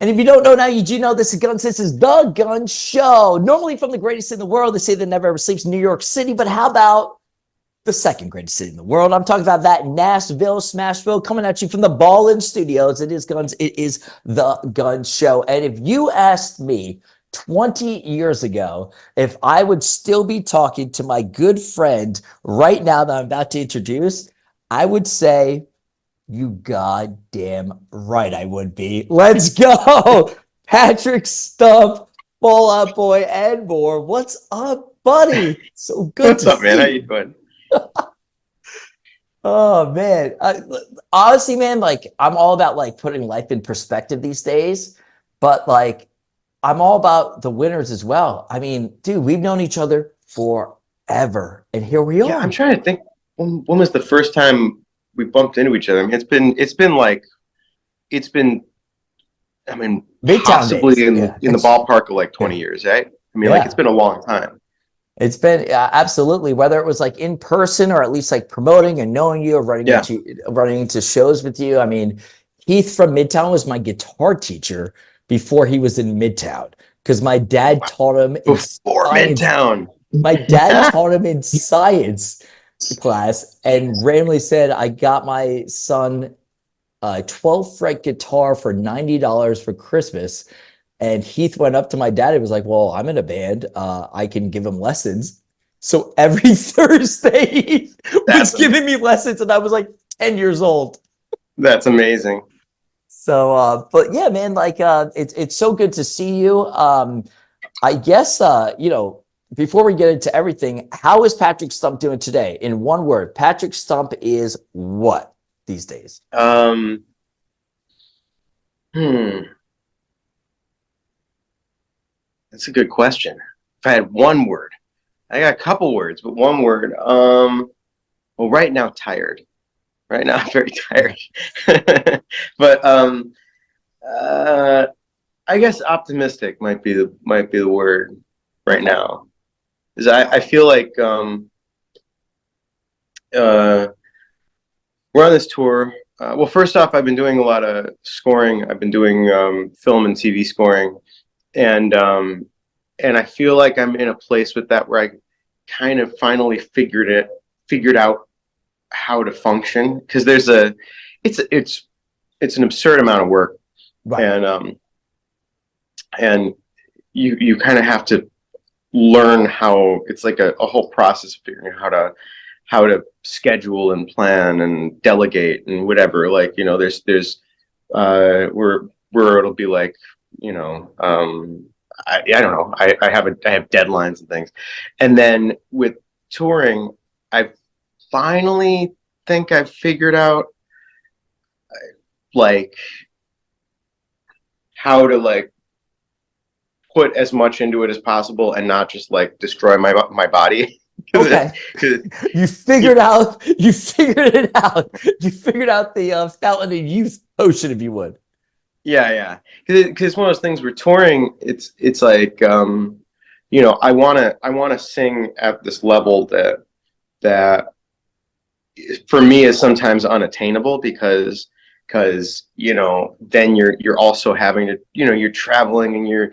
And if you don't know now, you do know this is Gunz. This is the Gunz Show. Normally from the greatest in the world, they say that never ever sleeps, New York City. But how about the second greatest city in the world? I'm talking about that Nashville, Smashville, coming at you from the Ballin Studios. It is Gunz. It is the Gunz Show. And if you asked me 20 years ago if I would still be talking to my good friend right now that I'm about to introduce, I would say, you goddamn right I would be. Let's go. Patrick Stump, Fall Out Boy, and more. What's up, buddy? So good What's to up, man? see How you. you doing? Oh man. Honestly, man, like I'm all about like putting life in perspective these days, but like I'm all about the winners as well. I mean, dude, we've known each other forever, and here we Yeah, I'm are. trying to think. When was the first time we bumped into each other? I mean, it's been. I mean, Midtown possibly days. in Yeah. in the ballpark of like Yeah. 20 years, right? I mean, like it's Yeah. been a long time. It's been absolutely, whether it was like in person or at least like promoting and knowing you or Yeah. running into shows with you. I mean, Heath from Midtown was my guitar teacher before he was in Midtown because my dad taught him in Before science. Midtown. My dad taught him in science class and randomly said, I got my son a 12 fret guitar for $90 for Christmas. And Heath went up to my dad and was like, well, I'm in a band. I can give him lessons. So every Thursday he was That's giving me lessons and I was like 10 years old. that's amazing. So but yeah, man, like it's so good to see you. I guess before we get into everything, how is Patrick Stump doing today? In one word, Patrick Stump is what these days? Um, hmm, that's a good question. If I had one word, I got a couple words, but one word. Well, right now, tired. Right now, I'm very tired. But uh, I guess optimistic might be the word right Okay. now. Because I feel like uh, we're on this tour. Well, first off, I've been doing a lot of scoring. I've been doing film and TV scoring, and and I feel like I'm in a place with that where I kind of finally figured out how to function. Because it's an absurd amount of work, Right. and and you kind of have to learn how it's like a whole process of figuring out how to schedule and plan and delegate and whatever. Like, there's where it'll be like, I don't know. I have deadlines and things. And then with touring, I finally think I've figured out like how to like put as much into it as possible and not just like destroy my body. Okay. Cause You figured it out. You figured out the fountain of youth potion, if you would. yeah, because it's one of those things where touring, it's like I want to sing at this level that for me is sometimes unattainable because then you're also having to, you're traveling and you're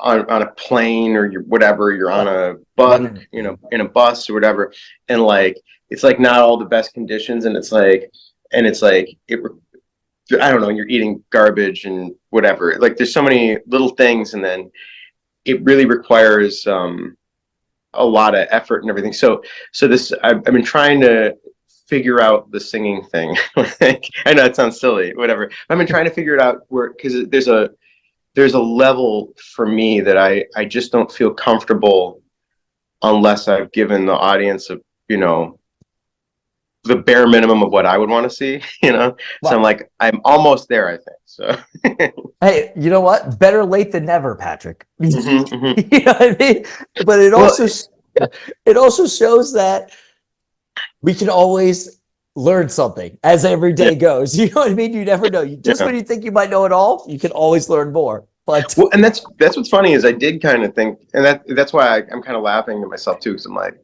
on a plane or you're whatever, you're on Right. a bus, Running. in a bus or whatever, and like it's like not all the best conditions, and it's like I don't know, you're eating garbage and whatever. Like there's so many little things, and then it really requires a lot of effort and everything. So this I've been trying to figure out the singing thing. Like, I know it sounds silly, whatever. I've been trying to figure it out where because there's a level for me that I just don't feel comfortable unless I've given the audience the bare minimum of what I would want to see. So I'm Right. like, I'm almost there, I think. So, Hey, you know what? Better late than never, Patrick. You hmm hmm know what I mean? But well, it also shows that we can always learn something as every yeah, day goes. You know what I mean? You never know. Just yeah. when you think you might know it all, you can always learn more. But Well, and that's what's funny is I did kind of think, and that's why I'm kind of laughing at myself too, because I'm like,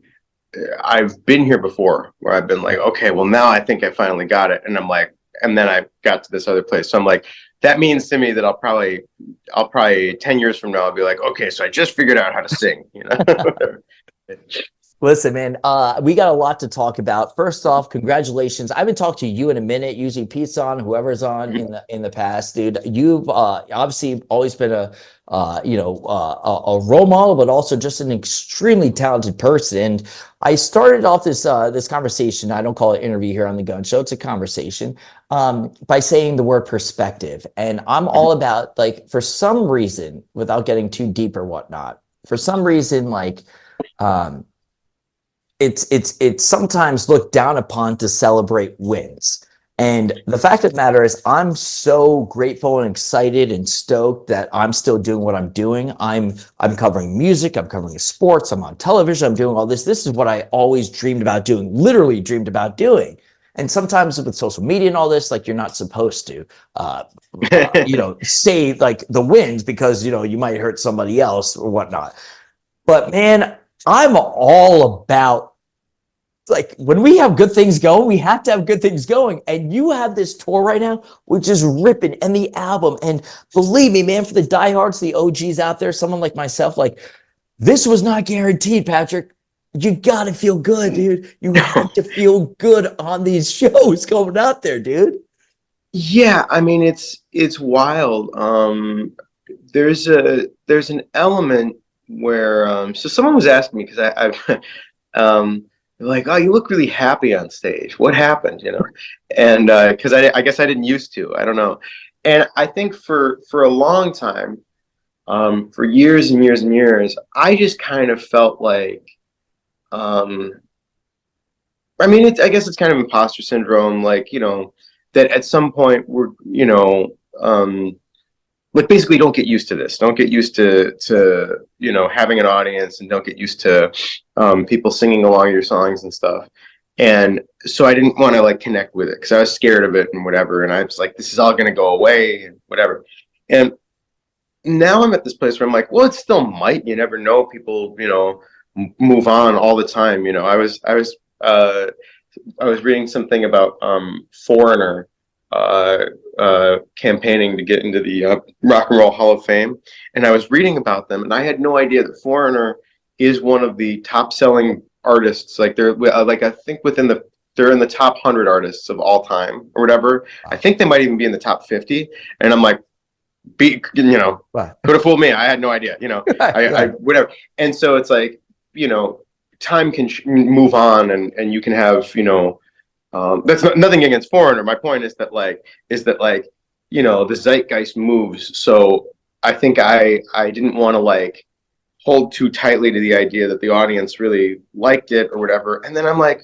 I've been here before where I've been like, okay, well now I think I finally got it, and I'm like, and then I got to this other place, so I'm like, that means to me that I'll probably 10 years from now, I'll be like, okay, so I just figured out how to sing, you know? Listen, man, we got a lot to talk about. First off, congratulations. I haven't talked to you in a minute. Usually Pete's on, whoever's on in the past, dude. You've obviously always been a role model, but also just an extremely talented person. And I started off this conversation. I don't call it interview here on the Gun Show. It's a conversation by saying the word perspective. And I'm all about, like, for some reason, without getting too deep or whatnot, for some reason, like, it's sometimes looked down upon to celebrate wins. And the fact of the matter is, I'm so grateful and excited and stoked that I'm still doing what I'm doing. I'm covering music, I'm covering sports, I'm on television, I'm doing all this. This is what I always dreamed about doing, literally dreamed about doing. And sometimes with social media and all this, like, you're not supposed to, say like the wins, because, you might hurt somebody else or whatnot. But man, I'm all about, like, when we have good things going, we have to have good things going. And you have this tour right now, which is ripping, and the album. And believe me, man, for the diehards, the OGs out there, someone like myself, like, this was not guaranteed, Patrick. You got to feel good, dude. You have to feel good on these shows going out there, dude. Yeah, I mean, it's wild. There's an element where so someone was asking me, because I've they're like, oh, you look really happy on stage. What happened? And because I guess I didn't used to. I don't know. And I think for a long time, for years and years and years, I just kind of felt like, I mean, I guess it's kind of imposter syndrome, like, that at some point we're, like, basically don't get used to this. Don't get used to having an audience, and don't get used to people singing along your songs and stuff. And so I didn't want to, like, connect with it, because I was scared of it and whatever. And I was like, this is all going to go away and whatever. And now I'm at this place where I'm like, well, it still might. You never know. People, move on all the time. I was reading something about Foreigner campaigning to get into the Rock and Roll Hall of Fame, and I was reading about them, and I had no idea that Foreigner is one of the top selling artists. Like, they're like, I think they're in the top 100 artists of all time or whatever. I think they might even be in the top 50. And I'm like, could have fooled me. I had no idea. I whatever. And so it's like, time can move on, and you can have, that's nothing against Foreigner. My point is that the zeitgeist moves. So I think I didn't want to, like, hold too tightly to the idea that the audience really liked it or whatever. And then I'm like,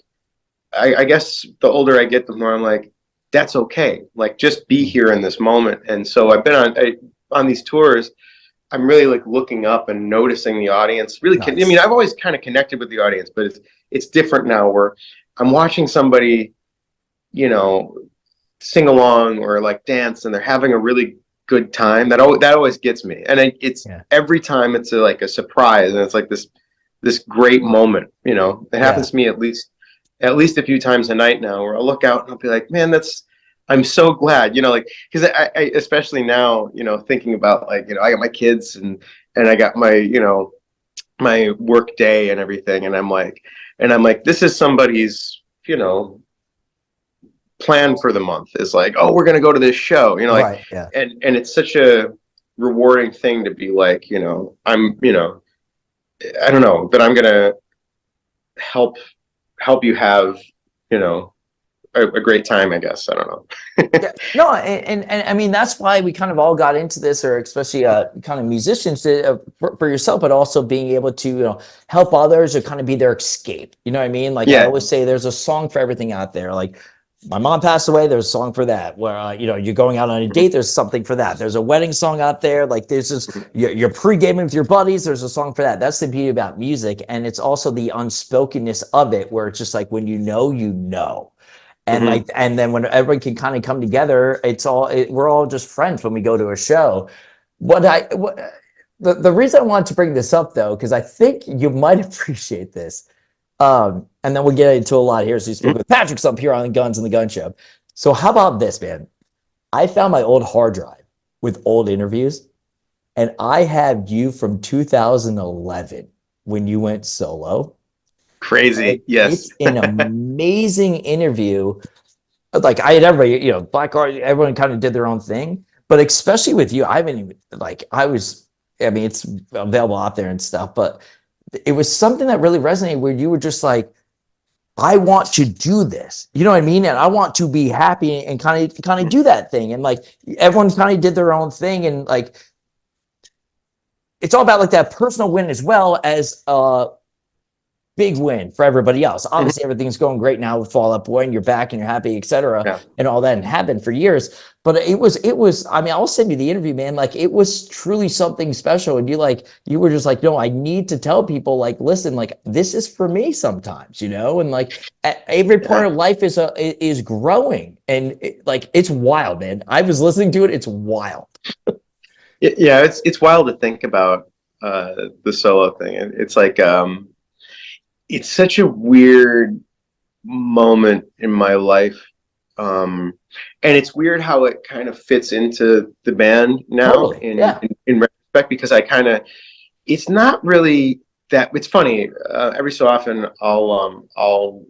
I guess the older I get, the more I'm like, that's okay. Like, just be here in this moment. And so I've been on these tours. I'm really, like, looking up and noticing the audience. Really, nice. I mean, I've always kind of connected with the audience, but it's different now, where I'm watching somebody, sing along or, like, dance, and they're having a really good time. That always gets me, and it's every time it's like a surprise, and it's like this great moment. It happens to me at least a few times a night now, where I'll look out and I'll be like, man, I'm so glad, like, because I especially now, thinking about, like, I got my kids, and I got my, my work day and everything. And I'm like, this is somebody's, plan for the month, is like, oh, we're going to go to this show, like, right, yeah. And it's such a rewarding thing to be like, I'm, I don't know, that I'm going to help you have, a great time, I guess. I don't know. Yeah, no, and I mean, that's why we kind of all got into this, or especially kind of musicians, for yourself, but also being able to, help others, or kind of be their escape. You know what I mean? Like, I always say, there's a song for everything out there. Like, my mom passed away, there's a song for that. Where you're going out on a date, there's something for that. There's a wedding song out there. Like, there's just, you're pre-gaming with your buddies, there's a song for that. That's the beauty about music. And it's also the unspokenness of it, where it's just like, when you know. And like, and then when everyone can kind of come together, we're all just friends when we go to a show. The reason I wanted to bring this up, though, because I think you might appreciate this, and then we'll get into a lot here. So you speak with Patrick Stump here on the Gunz and the Gun Show. So how about this, man? I found my old hard drive, with old interviews, and I have you from 2011 when you went solo. And Crazy. Yes. it's an amazing interview. Like I had everybody, Black Art, everyone kind of did their own thing, but especially with you, I haven't even I mean, it's available out there and stuff, but it was something that really resonated where you were just like, I want to do this, you know what I mean? And I want to be happy and kind of do that thing. And like everyone kind of did their own thing. And like, it's all about like that personal win as well as big win for everybody else. Obviously, everything's going great now with Fall Out Boy, and you're back and you're happy, etc., Yeah. and all that, and have been for years. But it was. I mean, I'll send you the interview, man. Like, it was truly something special, and you were just like, no, I need to tell people, like, listen, like, this is for me sometimes, and like every part of life is growing, and it's wild, man. I was listening to it; it's wild. Yeah, it's wild to think about the solo thing. It's like it's such a weird moment in my life. And it's weird how it kind of fits into the band now Totally. in retrospect, because it's not really that. It's funny. Every so often I'll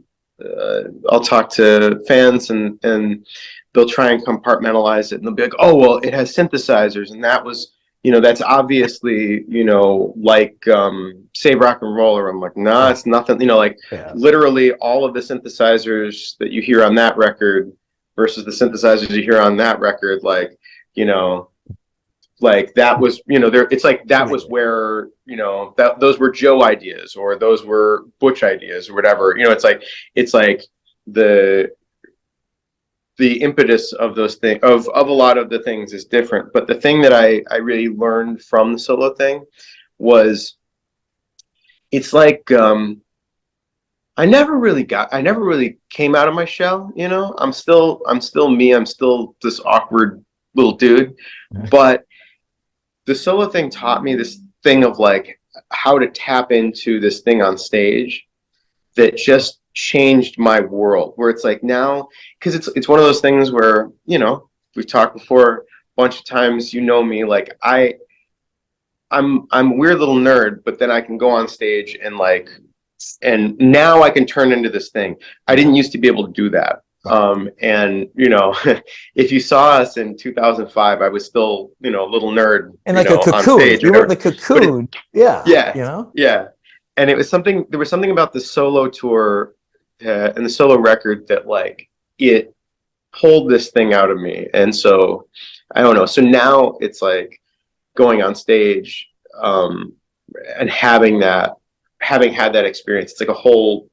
talk to fans, and they'll try and compartmentalize it, and they'll be like, oh, well, it has synthesizers, and that was, that's obviously, like Save Rock and Roll. Or I'm like, nah, it's nothing, literally all of the synthesizers that you hear on that record versus the synthesizers you hear on that record, like that was, it's like that was where, that those were Joe ideas, or those were Butch ideas, or whatever. It's like the impetus of those things, of a lot of the things, is different. But the thing that I really learned from the solo thing was, it's like I never really came out of my shell. I'm still me. I'm still this awkward little dude. But the solo thing taught me this thing of like how to tap into this thing on stage that just changed my world, where it's like now, because it's one of those things where, we've talked before a bunch of times, me, like I'm a weird little nerd, but then I can go on stage and now I can turn into this thing. I didn't used to be able to do that. And if you saw us in 2005, I was still, a little nerd, and like a cocoon. Stage, you were the cocoon. Yeah. And there was something about the solo tour and the solo record that like it pulled this thing out of me. And so I don't know. So now it's like going on stage and having had that experience. It's like a whole.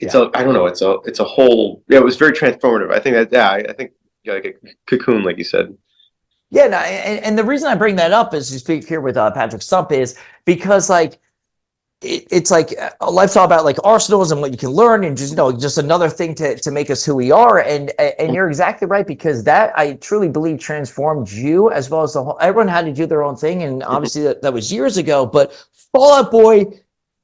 I don't know. It's a whole. Yeah, it was very transformative. I think I think like a cocoon, like you said. Yeah, no, and the reason I bring that up is you speak here with Patrick Stump is because like. It's like life's all about like arsenals and what you can learn, and just another thing to make us who we are. And you're exactly right, because that, I truly believe, transformed you as well as the whole. Everyone had to do their own thing, and obviously that was years ago. But Fall Out Boy,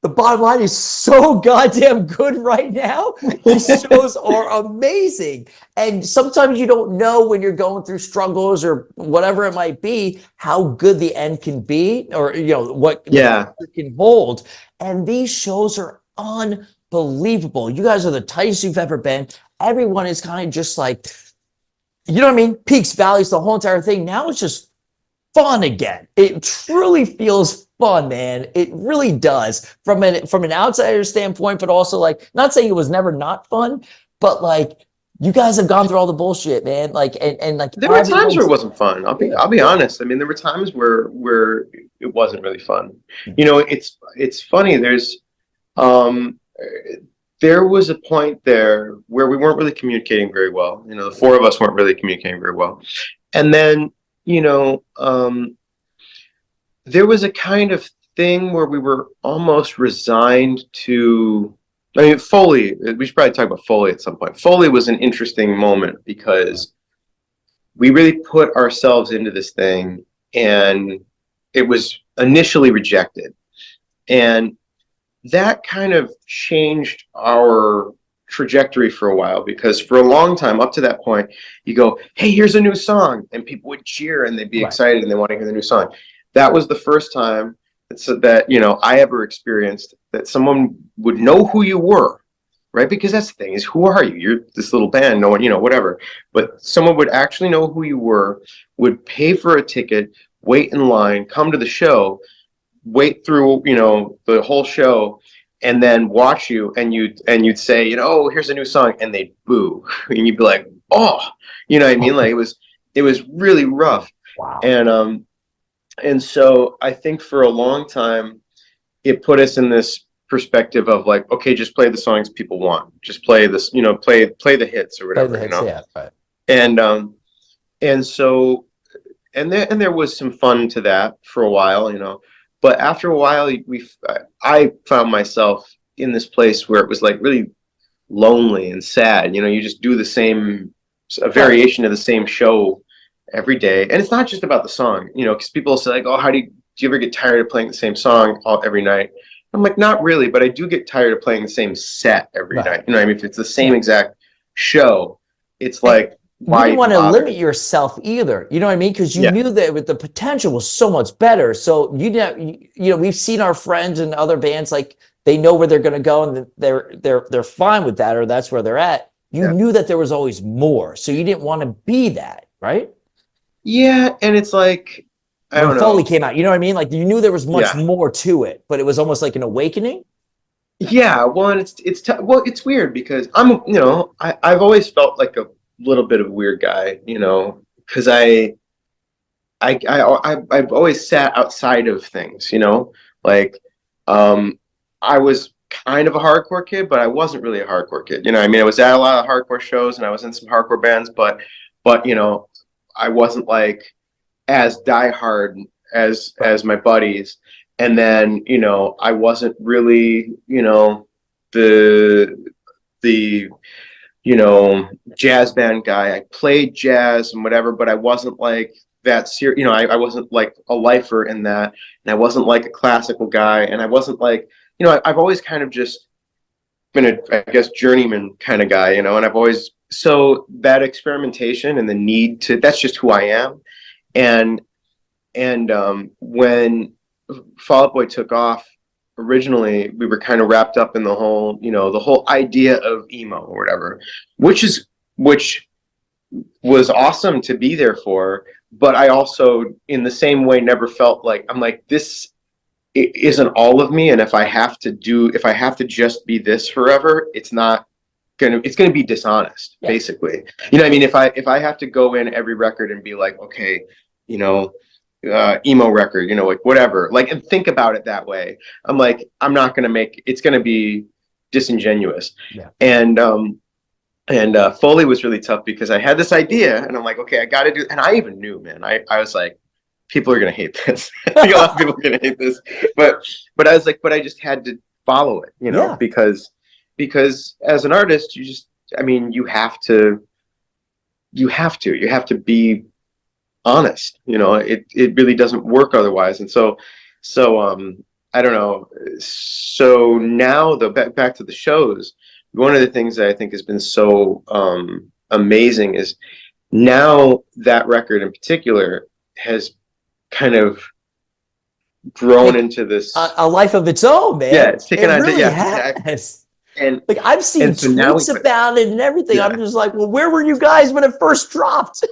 the bottom line, is so goddamn good right now. These shows are amazing. And sometimes you don't know, when you're going through struggles or whatever it might be, how good the end can be, or what the future can hold. And these shows are unbelievable. You guys are the tightest you've ever been. Everyone is kind of just like, you know what I mean? Peaks, valleys, the whole entire thing. Now it's just fun again. It truly feels fun, man. It really does, from an outsider standpoint, but also like, not saying it was never not fun, but like, you guys have gone through all the bullshit, man. Like, and like, there were times where it wasn't fun. I'll be honest. I mean, there were times where it wasn't really fun. It's funny. There was a point there where we weren't really communicating very well. The four of us weren't really communicating very well. And then, there was a kind of thing where we were almost resigned to. I mean, Foley, we should probably talk about Foley at some point. Foley was an interesting moment because we really put ourselves into this thing, and it was initially rejected. And that kind of changed our trajectory for a while, because for a long time up to that point, you go, hey, here's a new song, and people would cheer and they'd be excited and they want to hear the new song. That was the first time that I ever experienced that someone would know who you were, right? Because that's the thing, is who are you? You're this little band, no one, whatever. But someone would actually know who you were, would pay for a ticket, wait in line, come to the show, wait through, the whole show, and then watch you, and you'd say, oh, here's a new song, and they'd boo, and you'd be like, oh, you know what I mean? Like it was really rough. Wow. And so I think for a long time, it put us in this perspective of like, okay, just play the songs people want, just play this, play the hits or whatever, Yeah, right. And so there was some fun to that for a while, but after a while I found myself in this place where it was like really lonely and sad. You just do a variation of the same show every day, and it's not just about the song, because people say like, oh, do you ever get tired of playing the same song every night? I'm like, not really, but I do get tired of playing the same set every night. I mean, if it's the same exact show, it's like, why you didn't want to bother? limit yourself either. You know what I mean? Because you knew that the potential was so much better. So we've seen our friends and other bands, like they know where they're going to go and they're fine with that, or that's where they're at. You knew that there was always more, so you didn't want to be that, right? Yeah, and it's like, I don't know. Foley came out, you know what I mean? Like you knew there was much more to it, but it was almost like an awakening. Yeah, well, and it's weird because I've always felt like a little bit of a weird guy, because I've always sat outside of things, like I was kind of a hardcore kid, but I wasn't really a hardcore kid. I mean, I was at a lot of hardcore shows and I was in some hardcore bands, but I wasn't like as diehard as my buddies. And then, I wasn't really, the jazz band guy. I played jazz and whatever, but I wasn't like that serious. I wasn't like a lifer in that, and I wasn't like a classical guy, and I wasn't like, I've always kind of just been I guess, journeyman kind of guy, and I've always, so that experimentation and the need to, that's just who I am. And when Fall Out Boy took off, originally we were kind of wrapped up in the whole, the whole idea of emo or whatever, which was awesome to be there for. But I also, in the same way, never felt like, I'm like, this isn't all of me. And if I have to just be this forever, it's going to be dishonest, basically. I mean, if I have to go in every record and be like, okay, emo record, like whatever, like, and think about it that way, I'm like, I'm not going to make, it's going to be disingenuous. And Foley was really tough because I had this idea and I'm like, okay, I got to do, and I even knew, man, I was like, people are going to hate this. I think a lot of people are going to hate this, but I was like, but I just had to follow it, because as an artist, you have to be honest. It really doesn't work otherwise. And so I don't know. So now, back to the shows, one of the things that I think has been so amazing is now that record in particular has kind of grown into this a life of its own, man. Yeah, it's taken it on. really Yeah, has. exactly. And like I've seen so tweets about it and everything. I'm just like, well, where were you guys when it first dropped?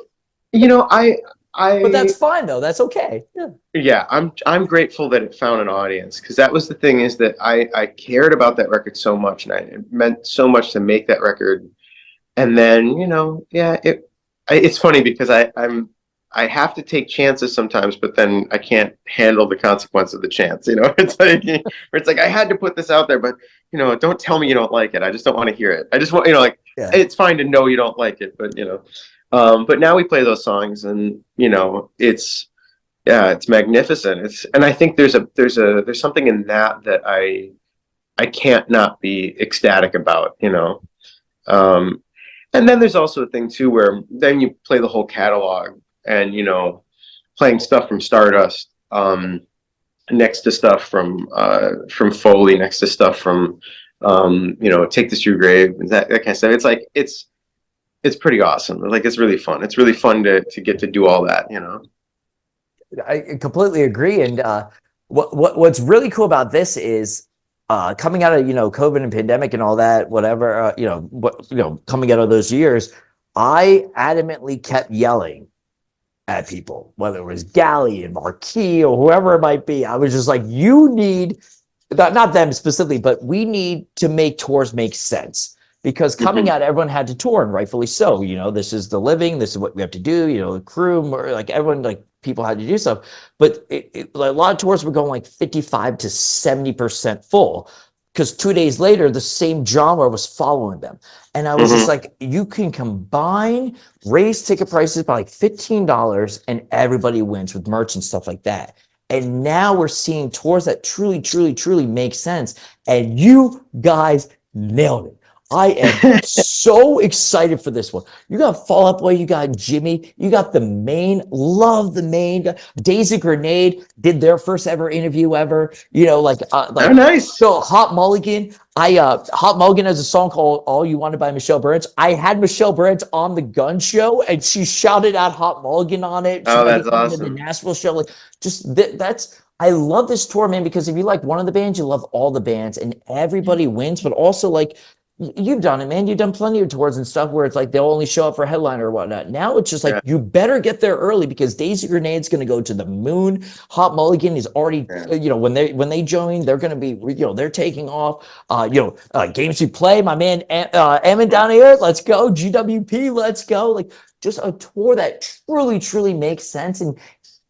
But that's fine though. That's okay. Yeah, I'm grateful that it found an audience, because that was the thing, is that I cared about that record so much, and it meant so much to make that record. And then it's funny because I have to take chances sometimes, but then I can't handle the consequence of the chance. It's like I had to put this out there, but don't tell me you don't like it. I just don't want to hear it. I just want it's fine to know you don't like it, but but now we play those songs, and it's magnificent. And I think there's something in that I can't not be ecstatic about. And then there's also a thing too where then you play the whole catalog, and playing stuff from Stardust next to stuff from Foley, next to stuff from Take This to Your Grave, and that kind of stuff. It's like it's pretty awesome. Like it's really fun. It's really fun to get to do all that. I completely agree. And what's really cool about this is coming out of COVID and pandemic and all that, whatever, coming out of those years, I adamantly kept yelling at people, whether it was Galley and Marquis or whoever it might be. I was just like, you need not them specifically, but we need to make tours make sense. Because coming out, everyone had to tour, and rightfully so. This is the living. This is what we have to do. The crew, like everyone, like people had to do stuff. But like a lot of tours were going like 55 to 70% full, because 2 days later, the same genre was following them. And I was just like, you can raise ticket prices by like $15, and everybody wins with merch and stuff like that. And now we're seeing tours that truly, truly, truly make sense. And you guys nailed it. I am so excited for this one. You got Fall Out Boy, you got Jimmy, you got the Maine, love the Maine. Daisy Grenade did their first ever interview ever. Oh, nice. So Hot Mulligan, Hot Mulligan has a song called "All You Wanted" by Michelle Branch. I had Michelle Branch on the Gunz show, and she shouted out Hot Mulligan on it. She that's awesome. The Nashville show, like that's. I love this tour, man, because if you like one of the bands, you love all the bands, and everybody wins. But also, like, you've done it, man. You've done plenty of tours and stuff where it's like they'll only show up for a headliner or whatnot. Now it's just like, you better get there early, because Daisy Grenade's going to go to the moon. Hot Mulligan is already, when they join, they're going to be, they're taking off. Games We Play, my man, Emin down here, let's go. GWP, let's go. Like, just a tour that truly, truly makes sense. And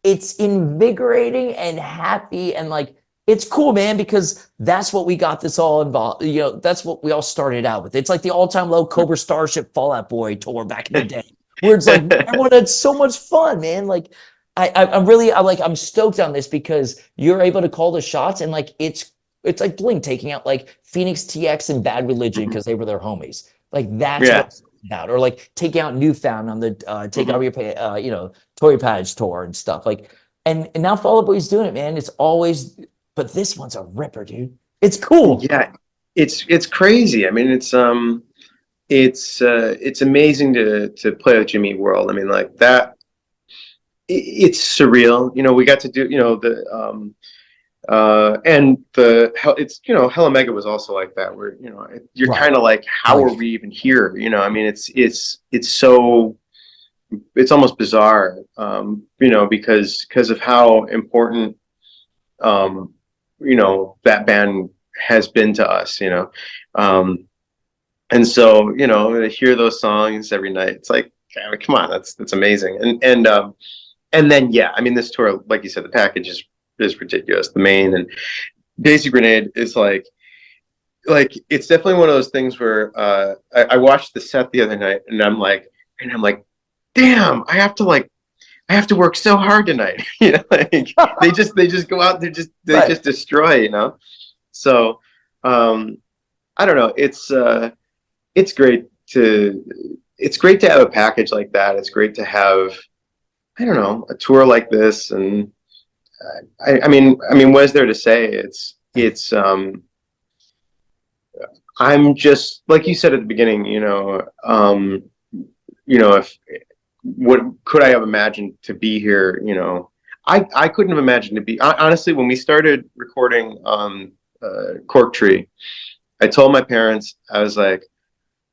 it's invigorating and happy, and like, it's cool, man, because that's what we got this all involved. That's what we all started out with. It's like the all-time low Cobra Starship Fall Out Boy tour back in the day, where it's like everyone had so much fun, man. Like, I'm stoked on this, because you're able to call the shots, and like it's like Blink taking out like Phoenix TX and Bad Religion because they were their homies. Like, that's what it's about. Or like taking out Newfound on the Take Out Your Tory Patch tour and stuff. Like, and now Fall Out Boy's doing it, man. It's always. But this one's a ripper, dude. It's cool. Yeah, it's crazy. I mean, it's amazing to play with Jimmy World. I mean, like that. It's surreal. We got to do Hell Omega was also like that, where you're kind of like, how are we even here? I mean, it's almost bizarre. Because of how important that band has been to us, and so to hear those songs every night, it's like, come on, that's amazing. And then I mean, this tour, like you said, the package is ridiculous. The Maine and Daisy Grenade is like it's definitely one of those things where I watched the set the other night, and I'm like, damn, I have to work so hard tonight. Like they just go out, they just destroy, So I don't know. It's great to have a package like that. It's great to have, I don't know, a tour like this. And I mean, what is there to say? It's I'm just, like you said at the beginning, if what could I have imagined to be here? I couldn't have imagined to be, honestly, when we started recording Cork Tree, I told my parents, I was like,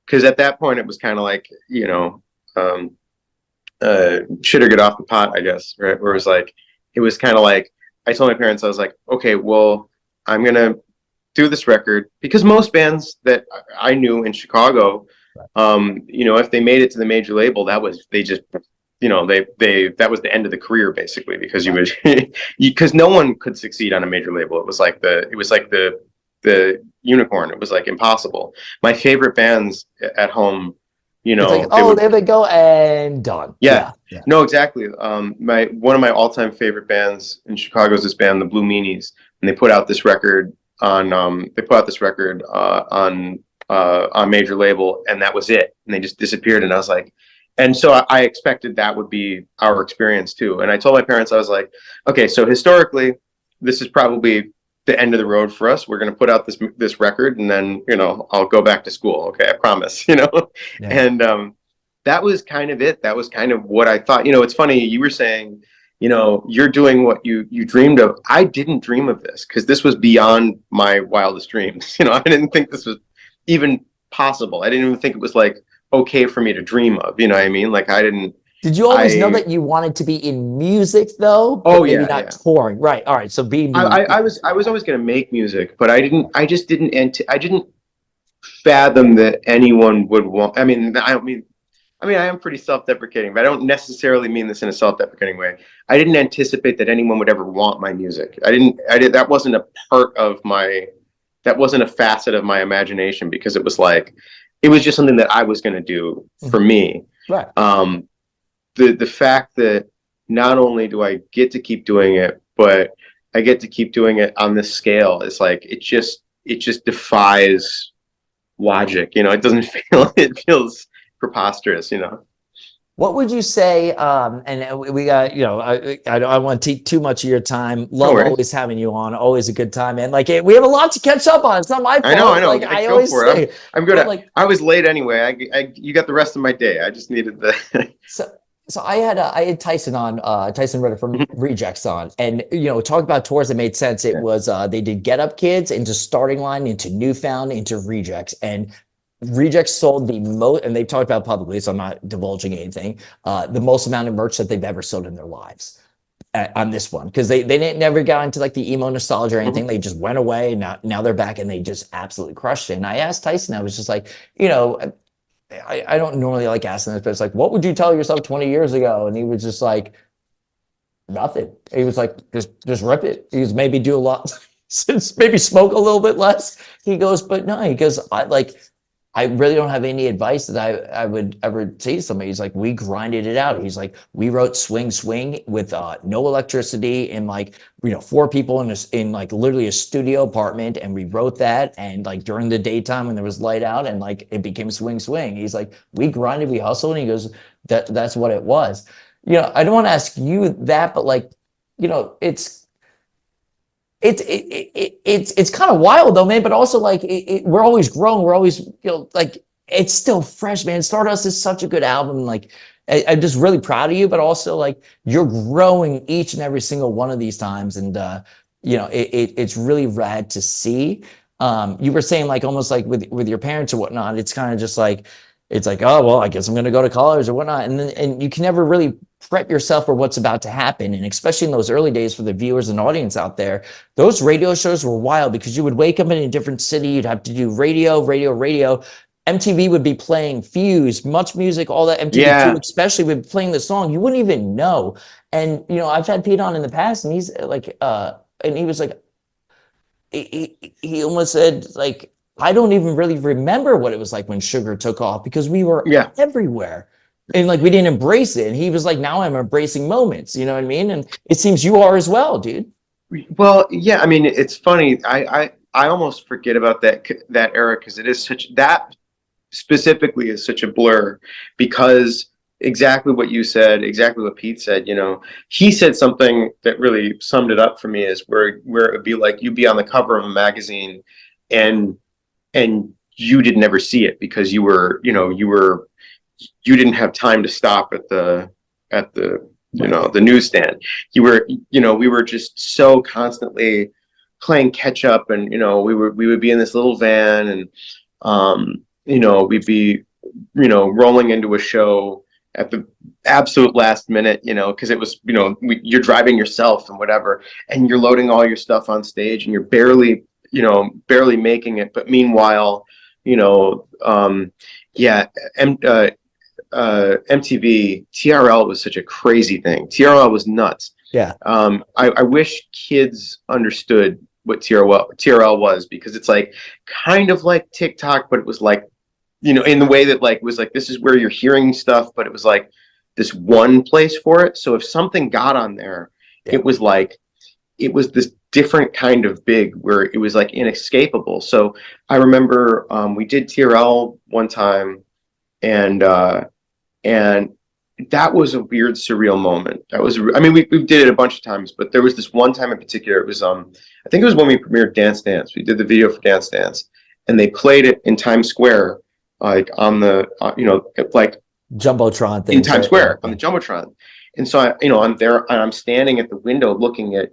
because at that point it was kind of like, shit or get off the pot, I guess, right? Where it was kind of like, I told my parents, I was like, okay, well, I'm going to do this record, because most bands that I knew in Chicago, if they made it to the major label, that was that was the end of the career, basically, because because no one could succeed on a major label. It was like the unicorn. It was like impossible. My favorite bands at home, it's like, there they go, and done. Yeah. No, exactly. One of my all-time favorite bands in Chicago is this band, the Blue Meanies, and they put out this record on major label, and that was it, and they just disappeared. And I was like, and so I expected that would be our experience too. And I told my parents, I was like, okay, so historically, this is probably the end of the road for us. We're going to put out this record, and then, you know, I'll go back to school. Okay, I promise. You know, Yeah. and that was kind of it. That was kind of what I thought. You know, it's funny. You were saying, you know, you're doing what you dreamed of. I didn't dream of this, because this was beyond my wildest dreams. You know, I didn't think this was even possible. I didn't even think it was like okay for me to dream of. You know what I mean? Like I didn't. Did you always know that you wanted to be in music though, but Oh maybe yeah, not yeah. touring? Right. All right. So being I was always going to make music, but I just didn't I didn't fathom that anyone would want. I mean, I am pretty self-deprecating, but I don't necessarily mean this in a self-deprecating way. I didn't anticipate that anyone would ever want my music. That wasn't a part of that wasn't a facet of my imagination, because it was like, it was just something that I was going to do for me. right. The fact that not only do I get to keep doing it, but I get to keep doing it on this scale, is like, it just defies logic. You know, it doesn't feel, it feels preposterous, you know. What would you say? And we got, you know, I don't want to take too much of your time. Love always having you on. Always a good time, man. Like we have a lot to catch up on. It's not my fault. I know. Like I go always for say, it. I'm good. like, I was late anyway. You got the rest of my day. I just needed the. So I had Tyson on, Tyson Ritter from Rejects on, and you know, talk about tours that made sense. It was they did Get Up Kids, into Starting Line, into Newfound, into Rejects, and Rejects sold the most, and they've talked about it publicly, so I'm not divulging anything, the most amount of merch that they've ever sold in their lives on this one, because they didn't never got into like the emo nostalgia or anything. They just went away. Now they're back, and they just absolutely crushed it. And I asked Tyson, I was just like, you know, I don't normally like asking this, but it's like, what would you tell yourself 20 years ago? And he was just like, nothing. He was like, just rip it. He was maybe do a lot, maybe smoke a little bit less. He goes, but no, he goes, I really don't have any advice that I would ever say to somebody. He's like, we grinded it out. He's like, we wrote Swing Swing with no electricity, and like, you know, 4 people in like literally a studio apartment, and we wrote that, and like during the daytime when there was light out, and like it became Swing Swing. He's like, we grinded, we hustled, and he goes, that's what it was. You know, I don't want to ask you that, but like, you know, it's kind of wild though, man. But also like we're always growing. We're always, you know, like it's still fresh, man. Stardust is such a good album. Like I'm just really proud of you, but also like you're growing each and every single one of these times, and you know, it's really rad to see. You were saying like almost like with your parents or whatnot. It's kind of just like, it's like, oh well, I guess I'm going to go to college or whatnot, and you can never really prep yourself for what's about to happen. And especially in those early days, for the viewers and audience out there, those radio shows were wild, because you would wake up in a different city, you'd have to do radio. MTV would be playing Fuse, Much Music, all that. MTV2 especially would be playing the song you wouldn't even know. And you know, I've had Pete on in the past, and he's like, and he was like, he almost said like, I don't even really remember what it was like when Sugar took off, because we were everywhere. And like we didn't embrace it. And he was like, now I'm embracing moments, you know what I mean? And it seems you are as well, dude. Well, yeah, I mean, it's funny. I almost forget about that era, because it is such, that specifically is such a blur, because exactly what you said, exactly what Pete said, you know, he said something that really summed it up for me, is where it would be like, you'd be on the cover of a magazine, and you did never see it, because you were, you know, you didn't have time to stop at the you know, the newsstand. You were, you know, we were just so constantly playing catch up, and you know, we would be in this little van, and you know, we'd be, you know, rolling into a show at the absolute last minute, you know, because it was, you know, you're driving yourself and whatever, and you're loading all your stuff on stage, and you're barely making it. But meanwhile, you know, MTV, TRL was such a crazy thing. TRL was nuts. Yeah. I wish kids understood what TRL was, because it's like kind of like TikTok, but it was like, you know, in the way that like it was like, this is where you're hearing stuff, but it was like this one place for it. So if something got on there, it was like, it was this different kind of big, where it was like inescapable. So I remember we did TRL one time, and that was a weird, surreal moment. That was, I mean, we did it a bunch of times, but there was this one time in particular. It was, I think it was when we premiered Dance Dance. We did the video for Dance Dance, and they played it in Times Square, like on the, like Jumbotron in things, Times right? Square on Yeah. the Jumbotron. And so I'm there and I'm standing at the window looking at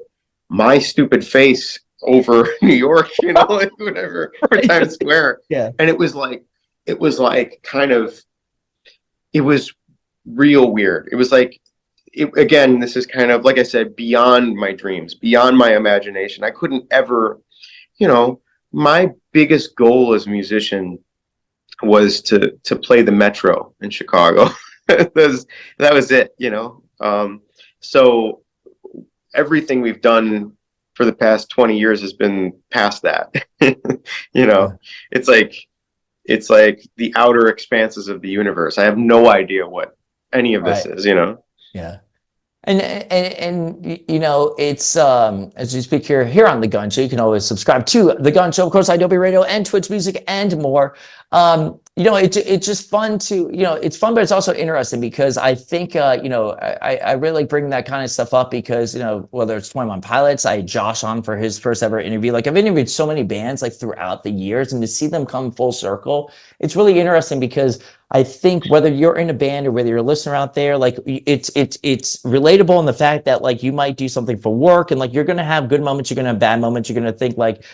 my stupid face over New York, like whatever, for Times Square. Yeah. And it was like kind of, it was real weird. It was like, again, this is kind of, like I said, beyond my dreams, beyond my imagination. I couldn't ever, my biggest goal as a musician was to play the Metro in Chicago. that was it. So everything we've done for the past 20 years has been past that. Yeah. It's like the outer expanses of the universe. I have no idea what any of this Right. is. Yeah. And it's as you speak here on the Gun Show, you can always subscribe to the Gun Show, of course, Adobe Radio and Twitch Music and more. It's just fun to, it's fun, but it's also interesting because I think I really like bringing that kind of stuff up because whether it's 21 Pilots, I had Josh on for his first ever interview. Like I've interviewed so many bands like throughout the years, and to see them come full circle, it's really interesting because I think whether you're in a band or whether you're a listener out there, like it's relatable in the fact that like you might do something for work and like you're gonna have good moments, you're gonna have bad moments, you're gonna think like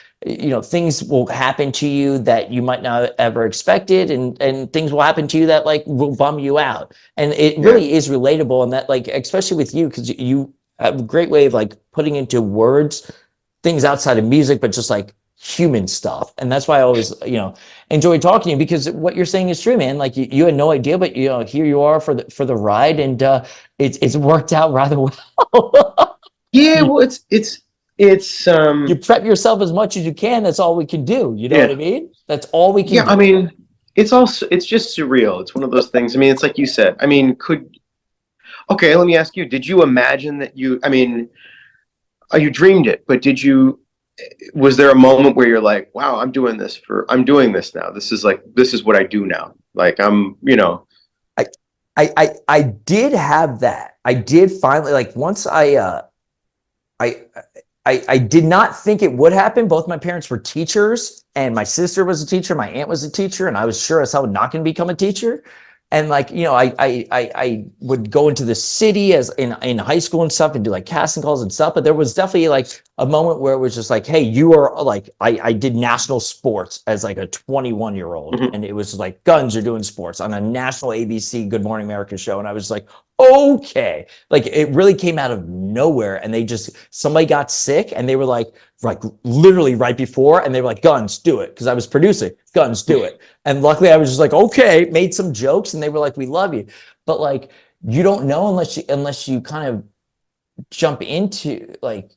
things will happen to you that you might not have ever expected, and things will happen to you that like will bum you out. And it really is relatable, and that like especially with you because you have a great way of like putting into words things outside of music, but just like human stuff. And that's why I always, enjoy talking to you because what you're saying is true, man. Like you had no idea, but here you are for the ride, and it's worked out rather well. Yeah, well, it's You prep yourself as much as you can. That's all we can do. You know what I yeah. mean? That's all we can Yeah, do. I mean, it's just surreal. It's one of those things. I mean, it's like you said. I mean, okay, let me ask you, did you imagine that you dreamed it, but was there a moment where you're like, wow, I'm doing this now. This is what I do now. Like I did have that. I did finally, like, once I did not think it would happen. Both my parents were teachers, and my sister was a teacher, my aunt was a teacher, and I was sure as hell not going to become a teacher. And like, I would go into the city as in high school and stuff and do like casting calls and stuff. But there was definitely like a moment where it was just like, hey, you are like, I did national sports as like a 21-year-old. Mhm. And it was like, Gunz are doing sports on a national ABC Good Morning America show. And I was like, okay. Like it really came out of nowhere. And somebody got sick and they were like literally right before, and they were like, Gunz, do it. Cause I was producing, Gunz, do it. And luckily I was just like, okay, made some jokes, and they were like, we love you. But like, you don't know unless you kind of jump into like,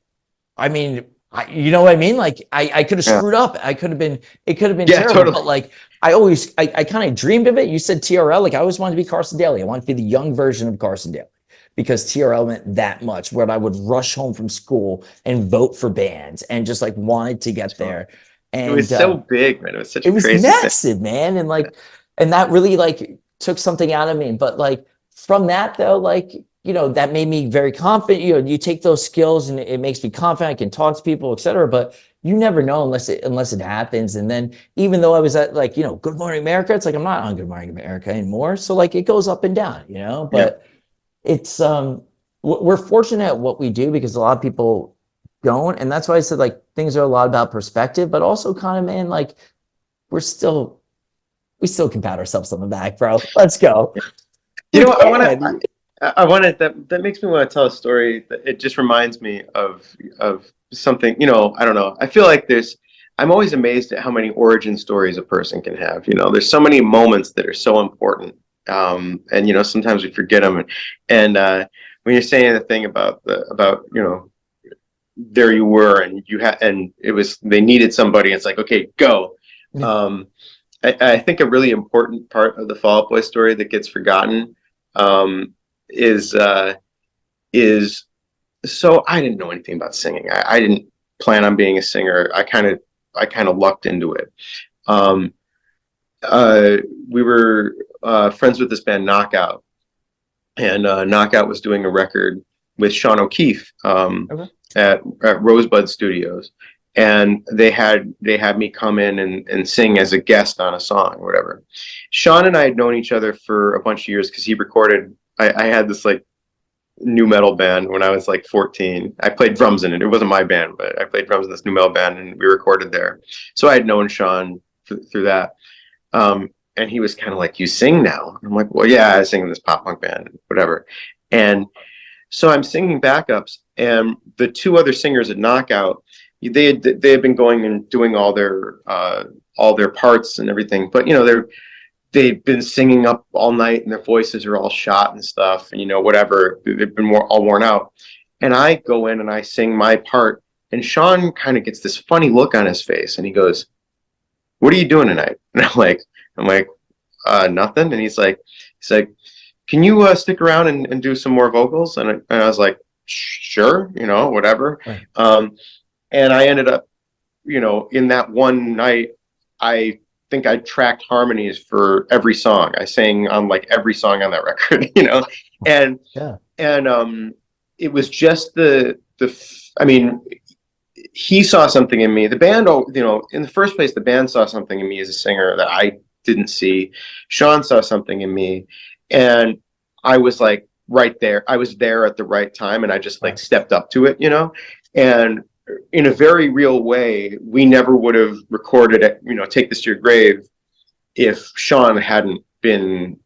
I mean, you know what I mean? Like I could have Yeah. screwed up. It could have been Yeah, terrible. totally. But like, I kind of dreamed of it. You said TRL, like I always wanted to be Carson Daly. I wanted to be the young version of Carson Daly because TRL meant that much, where I would rush home from school and vote for bands and just like wanted to get there. It And was so big, man. It was such it a was crazy thing. massive, man. And like, and that really like took something out of me. But like from that though, like, that made me very confident. You take those skills and it makes me confident. I can talk to people, etc. But you never know unless it happens. And then even though I was at like, Good Morning America, it's like I'm not on Good Morning America anymore. So like it goes up and down, Yeah. but it's we're fortunate at what we do because a lot of people don't. And that's why I said like things are a lot about perspective, but also kind of, man, like we still can pat ourselves on the back, bro. Let's go. I wanted that makes me want to tell a story that it just reminds me of something, I don't know. I feel like I'm always amazed at how many origin stories a person can have. There's so many moments that are so important. And sometimes we forget them. And when you're saying the thing about there you were and they needed somebody, it's like, okay, go. I think a really important part of the Fall Out Boy story that gets forgotten is so I didn't know anything about singing. I didn't plan on being a singer. I kind of lucked into it. We were friends with this band Knockout, and Knockout was doing a record with Sean O'Keefe Okay. at Rosebud Studios, and they had me come in and sing as a guest on a song or whatever. Sean and I had known each other for a bunch of years because he recorded. I had this like new metal band when I was like 14. I played drums in it. It wasn't my band, but I played drums in this new metal band, and we recorded there. So I had known Sean through that. And he was kind of like, "You sing now?" I'm like, "Well, yeah, I sing in this pop punk band, whatever." And so I'm singing backups, and the two other singers at Knockout, they had been going and doing all their parts and everything, but they've been singing up all night, and their voices are all shot and stuff, and whatever. They've been all worn out, and I go in and I sing my part, and Sean kind of gets this funny look on his face, and he goes, "What are you doing tonight?" And I'm like, nothing. And he's like, "Can you stick around and do some more vocals?" And I was like, "Sure, whatever." Right. And I ended up, in that one night, I think I tracked harmonies for every song. I sang on like every song on that record, and Yeah. and it was just I mean, he saw something in me. The band, in the first place, the band saw something in me as a singer that I didn't see. Sean saw something in me, and I was like right there. I was there at the right time, and I just like stepped up to it, and in a very real way, we never would have recorded it, Take This to Your Grave, if Sean hadn't been,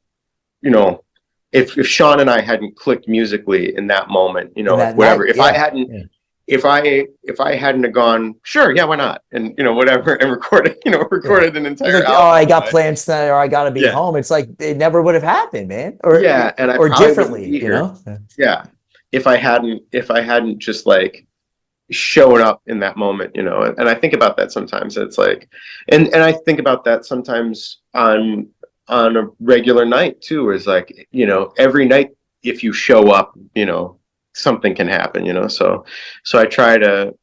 if Sean and I hadn't clicked musically in that moment, That whatever. night, If I hadn't, yeah. if I hadn't have gone, sure, yeah, why not, and whatever, and recorded an entire Like, oh, album. I got plans tonight, or I got to be Yeah, home. It's like it never would have happened, man. Or yeah, and I or probably wouldn't differently, be here. Yeah, if I hadn't just like shown up in that moment, and I think about that sometimes. It's like, and I think about that sometimes on a regular night too, is like, every night, if you show up, something can happen, so I try to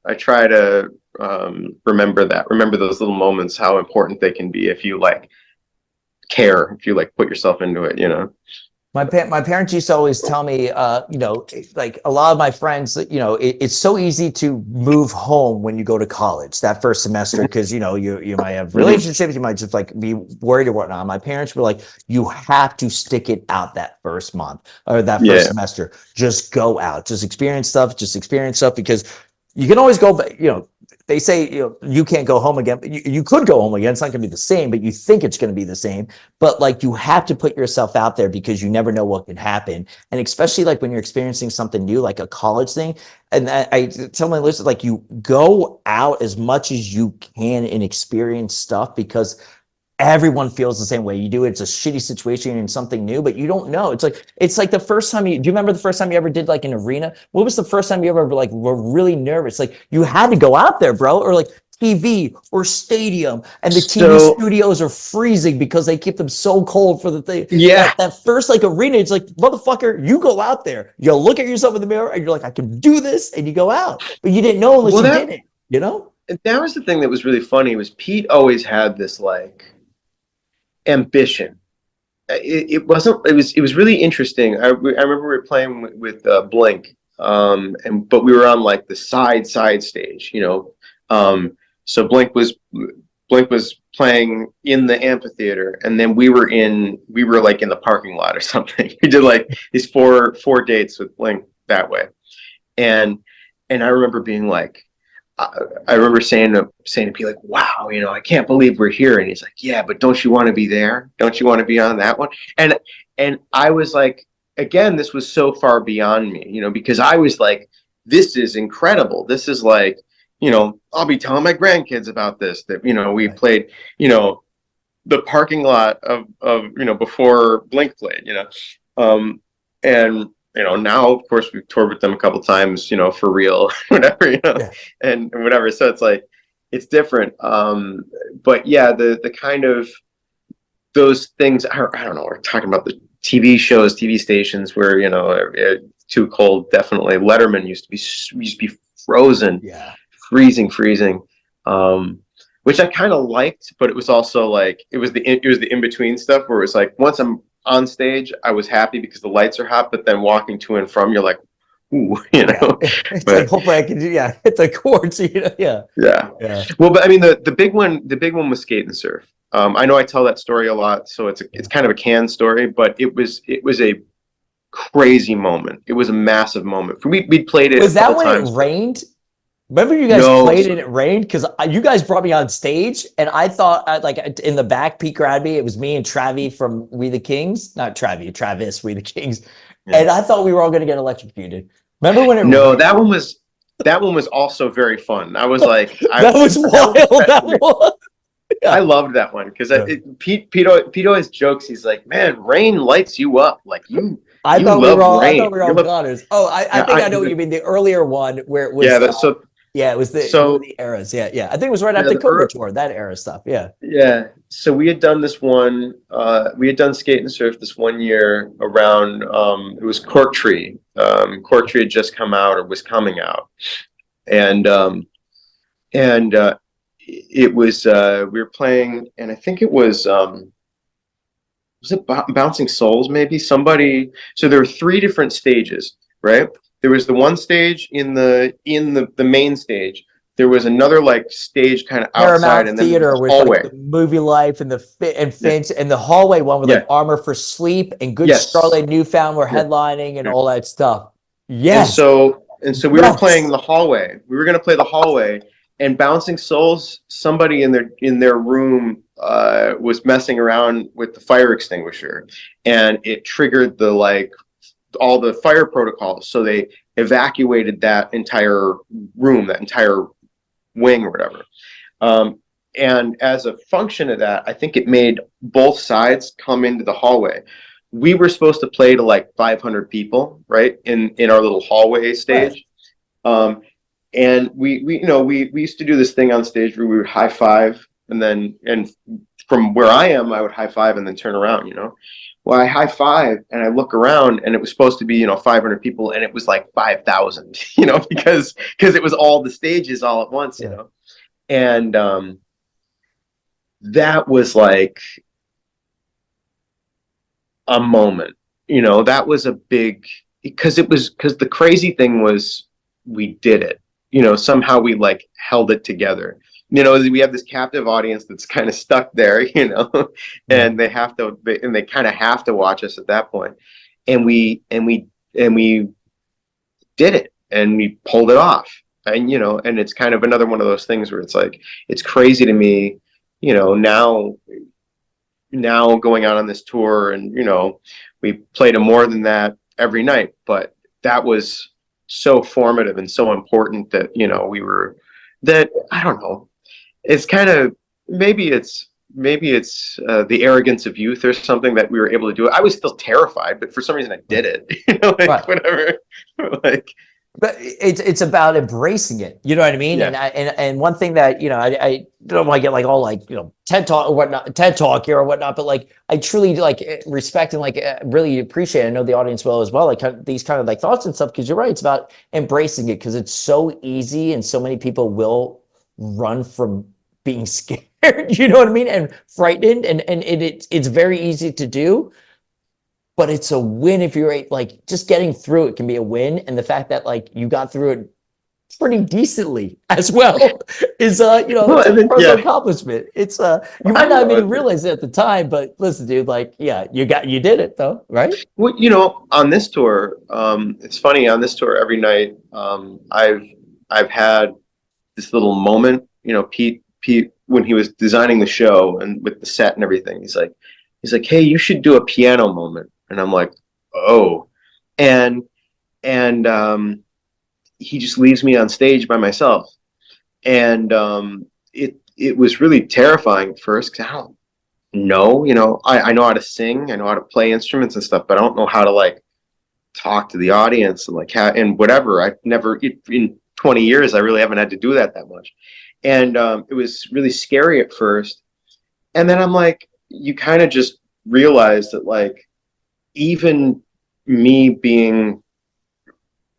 remember those little moments, how important they can be if you like care, if you like put yourself into it. My parents used to always tell me, like a lot of my friends, it's so easy to move home when you go to college that first semester, because you might have relationships, you might just like be worried or whatnot. My parents were like, "You have to stick it out that first month or that first semester. Just go out, just experience stuff, because you can always go back. They say you can't go home again. You could go home again. It's not going to be the same, but you think it's going to be the same. But like you have to put yourself out there, because you never know what can happen. And especially like when you're experiencing something new, like a college thing. And I tell my listeners, like, you go out as much as you can and experience stuff, because everyone feels the same way you do. It's a shitty situation and something new, but you don't know. It's like the first time do you remember the first time you ever did like an arena? What was the first time you ever like were really nervous? Like you had to go out there, bro, or like TV or stadium, and the TV studios are freezing because they keep them so cold for the thing. Yeah. That first like arena, it's like, motherfucker, you go out there, you look at yourself in the mirror and you're like, I can do this, and you go out. But you didn't know unless you did it, And that was the thing that was really funny, was Pete always had this like ambition. It was really interesting. I remember we were playing with Blink, but we were on like the side stage, so Blink was playing in the amphitheater, and then we were like in the parking lot or something. We did like these four dates with Blink that way, and I remember being like, I remember saying to Pete, like, "Wow, I can't believe we're here." And he's like, "Yeah, but don't you want to be there? Don't you want to be on that one?" And I was like, again, this was so far beyond me, because I was like, this is incredible. This is like, I'll be telling my grandkids about this, that, we played, the parking lot of before Blink played, and now of course we've toured with them a couple times, for real, whatever, and whatever. So it's like, it's different. But yeah, the kind of those things, I don't know, we're talking about the TV shows, TV stations where, Too Cold, definitely. Letterman used to be frozen, freezing, which I kind of liked, but it was also like, it was the in-between stuff where it was like, once I'm on stage, I was happy because the lights are hot, but then walking to and from, you're like, ooh, you know. It's But like hopefully I can do, hit the chords, yeah. yeah. Yeah. Well, but I mean, the big one was skate and surf. I know I tell that story a lot, so it's kind of a canned story, but it was a crazy moment. It was a massive moment. We played it a Was that couple when it times, but rained? Remember you guys no. played and it rained? Because you guys brought me on stage and I thought, like in the back, Pete grabbed me. It was me and Travi from We the Kings. Not Travi, Travis, We the Kings. Yeah. And I thought we were all going to get electrocuted. Remember when it No, rained? that one was also very fun. I was like, That was that one was wild. That special. was. I Yeah. loved that one because Yeah. Pete always jokes. He's like, man, rain lights you up. Like I you thought we were love all. I thought rain. we were You all love goners. Oh, I think I know what you mean. The earlier one where it was. yeah. So Yeah, it was one of so the eras. Yeah, yeah. I think it was right yeah, after Cobra Tour. That era stuff. Yeah. yeah. So we had done this one. We had done skate and surf this one year around. It was Cork Tree. Cork Tree had just come out or was coming out, and and it was we were playing, and I think it was it Bouncing Souls maybe somebody. So there were three different stages, right? There was the one stage in the main stage. There was another like stage kind of outside, Paramount and then there was Theater the with like hallway. the movie life and and Yeah, Finch and the hallway one with like yeah, Armor for Sleep and Good yes, Charlotte Newfound were yeah, headlining and yeah. all that stuff. And Yes. so we were playing Yes. in the hallway. We were going to play the hallway, and Bouncing Souls. Somebody in their room was messing around with the fire extinguisher, and it triggered the like all the fire protocols. So they evacuated that entire room, that entire wing or whatever. Um, and as a function of that, I think it made both sides come into the hallway. We were supposed to play to like 500 people, right, in our little hallway Right. stage. Um, and we used to do this thing on stage where we would high five, and from where I am, I would high five and then turn around, Well, I high five and I look around, and it was supposed to be 500 people, and it was like 5,000, because it was all the stages all at once, Yeah. and that was like a moment, that was a big, because the crazy thing was we did it, somehow we like held it together. We have this captive audience that's kind of stuck there, Yeah. and they kind of have to watch us at that point. And we did it, and we pulled it off. And it's kind of another one of those things where it's like, it's crazy to me, now going out on this tour, and we played to more than that every night, but that was so formative and so important that we were, that I don't know, it's kind of, maybe it's the arrogance of youth or something, that we were able to do it. I was still terrified, but for some reason I did Right. it. Like Right. whatever. Like But it's about embracing it. You know what I mean? yeah, And one thing that I don't want to get like all like TED talk or whatnot, TED talk here or whatnot, but like I truly like respect and like really appreciate. I know the audience will as well. Like these kind of like thoughts and stuff, because you're right. It's about embracing it, because it's so easy, and so many people will run from being scared. You know what I mean? And frightened, and it's very easy to do. But it's a win if you're like just getting through it can be a win, and the fact that like you got through it pretty decently as well is well, it's a and then, personal yeah, accomplishment. It's you I might not know. even realize it at the time, but listen, dude, like yeah, you did it though, right? Well, on this tour, it's funny. On this tour, every night, I've had this little moment. Pete, when he was designing the show and with the set and everything, he's like, hey, you should do a piano moment, and I'm like, oh, and he just leaves me on stage by myself, and it was really terrifying at first, because I don't know, I know how to sing, I know how to play instruments and stuff, but I don't know how to like talk to the audience and like and whatever. I've never in 20 years I really haven't had to do that much, and it was really scary at first. And then I'm like, you kind of just realize that like, even me being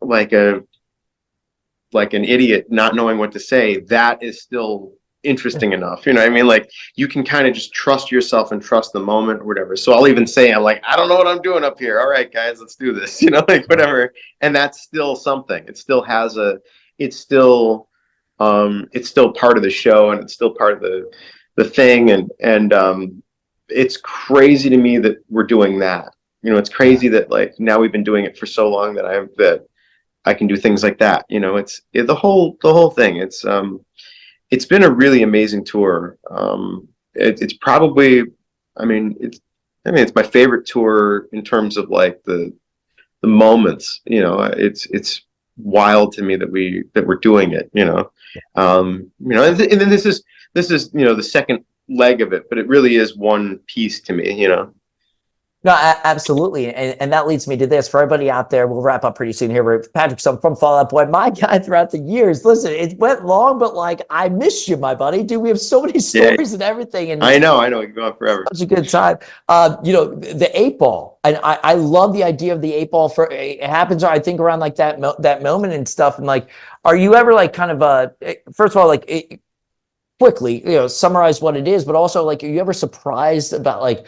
like an idiot not knowing what to say, that is still interesting enough. You know what I mean? Like you can kind of just trust yourself and trust the moment or whatever. So I'll even say, I'm like, I don't know what I'm doing up here. All right, guys, let's do this. You know, like whatever. And that's still something. It still has it's still part of the show, and it's still part of the thing. And it's crazy to me that we're doing that. You know, it's crazy that like now we've been doing it for so long that I can do things like that. You know, the whole thing. It's been a really amazing tour. It's probably, it's my favorite tour in terms of like the moments. You know, it's wild to me that we're doing it. And then this is the second leg of it, but it really is one piece to me. You know. No, absolutely. And that leads me to this. For everybody out there, we'll wrap up pretty soon here. But Patrick Stump from Fall Out Boy, my guy throughout the years. Listen, it went long, but like, I miss you, my buddy. Dude, we have so many stories and everything. And I know. We can go on forever. Such a good time. The 8-ball. And I love the idea of the 8-ball. It happens, I think, around like that moment and stuff. And like, are you ever like kind of first of all, like quickly, summarize what it is, but also like, are you ever surprised about like,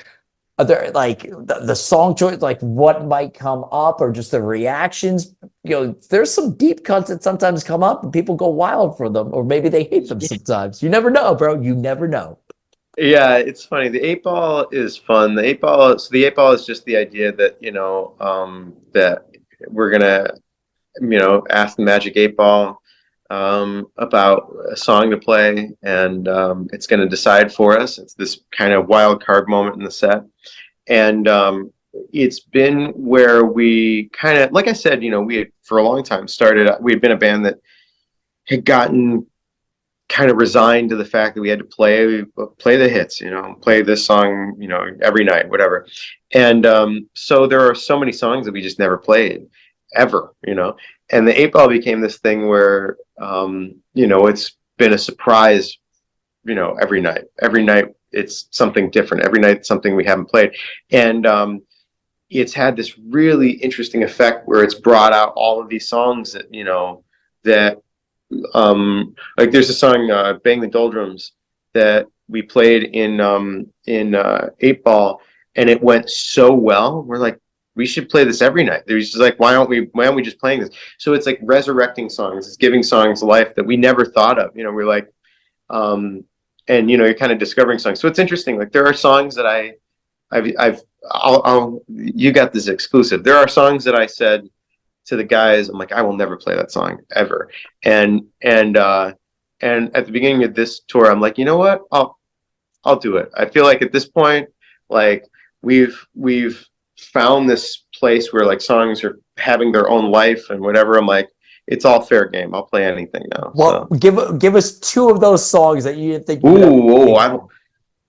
are there like the song choice, like what might come up, or just the reactions? There's some deep cuts that sometimes come up and people go wild for them, or maybe they hate them sometimes. You never know, bro. You never know. Yeah, it's funny. The 8-ball is fun. The 8-ball, so the 8-ball is just the idea that, that we're gonna, ask the Magic 8-ball about a song to play, and it's gonna decide for us. It's this kind of wild card moment in the set. And it's been where we kind of, like I said, we had for a long time we had been a band that had gotten kind of resigned to the fact that we had to play the hits, play this song, every night, whatever. And so there are so many songs that we just never played ever, and the 8-ball became this thing where, it's been a surprise, every night it's something different. Every night, something we haven't played. And it's had this really interesting effect where it's brought out all of these songs that, like there's a song, Bang the Doldrums, that we played in 8-ball, and it went so well. We're like, we should play this every night. There's just like, why aren't we just playing this? So it's like resurrecting songs. It's giving songs life that we never thought of. We're like, and you're kind of discovering songs. So it's interesting. Like there are songs that you got this exclusive. There are songs that I said to the guys, I'm like, I will never play that song ever. And at the beginning of this tour, I'm like, you know what? I'll do it. I feel like at this point, like we've found this place where like songs are having their own life and whatever. I'm like, it's all fair game. I'll play anything now. Well, so give us two of those songs that you think. I don't want to.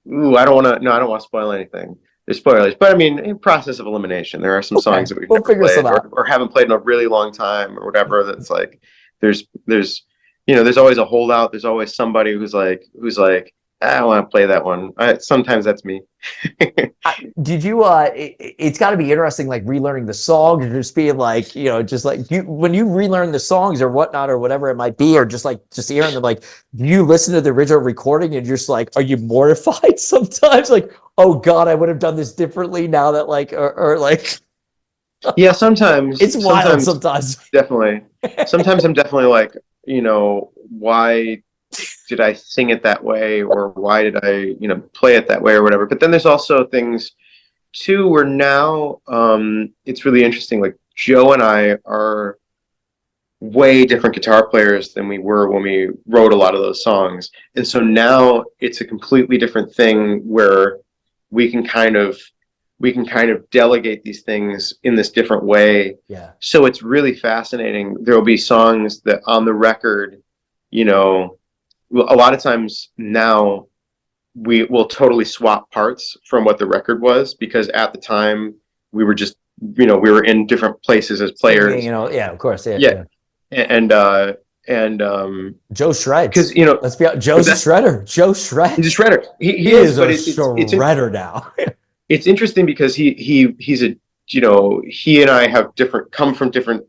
No, I don't want to spoil anything. There's spoilers, but I mean, in process of elimination, there are some songs that we've never played or haven't played in a really long time or whatever. That's like, there's always a holdout. There's always somebody who's like, I don't want to play that one. Sometimes that's me. Did you? It's got to be interesting, like relearning the songs, or just being like, just like when you relearn the songs or whatnot or whatever it might be, or just hearing them. Like, do you listen to the original recording and you're just like, are you mortified sometimes? Like, oh God, I would have done this differently now that like, or like. Yeah, sometimes it's wild. Sometimes definitely. Sometimes I'm definitely like, why did I sing it that way, or why did I, play it that way or whatever. But then there's also things too where now it's really interesting. Like Joe and I are way different guitar players than we were when we wrote a lot of those songs. And so now it's a completely different thing where we can kind of delegate these things in this different way. Yeah. So it's really fascinating. There'll be songs that on the record, a lot of times now we will totally swap parts from what the record was, because at the time we were just, we were in different places as players. Yeah, of course. Yeah. And Joe shreds. Because, let's be honest, Joe's a shredder. Joe shreds. He's a shredder. He is a shredder now. It's interesting because he's a, he and I have come from different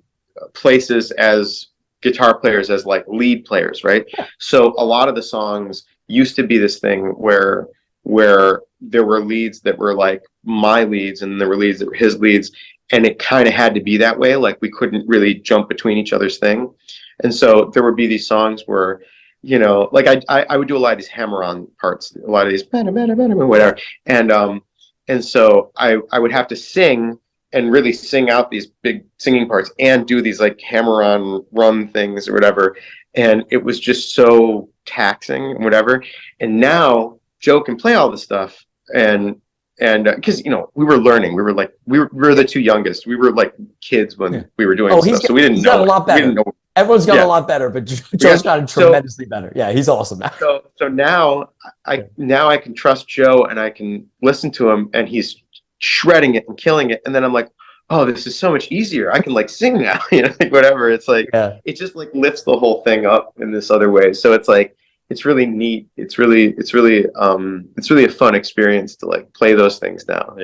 places as guitar players, as like lead players, right? So a lot of the songs used to be this thing where there were leads that were like my leads, and there were leads that were his leads, and it kind of had to be that way. Like we couldn't really jump between each other's thing, and so there would be these songs where, like I would do a lot of these hammer-on parts, a lot of these whatever, and so I would have to sing and really sing out these big singing parts and do these like hammer-on run things or whatever, and it was just so taxing and whatever. And now Joe can play all this stuff, and because we were learning, we were the two youngest, we were like kids when we were doing stuff, so we didn't he's know. Got a lot better. We didn't know. Everyone's got a lot better, but Joe's gotten tremendously better. Yeah, he's awesome now. So now I can trust Joe, and I can listen to him, and he's shredding it and killing it, and then I'm like, oh, this is so much easier. I can like sing now, like whatever. It's like it just like lifts the whole thing up in this other way. So it's like it's really neat. It's really a fun experience to like play those things now.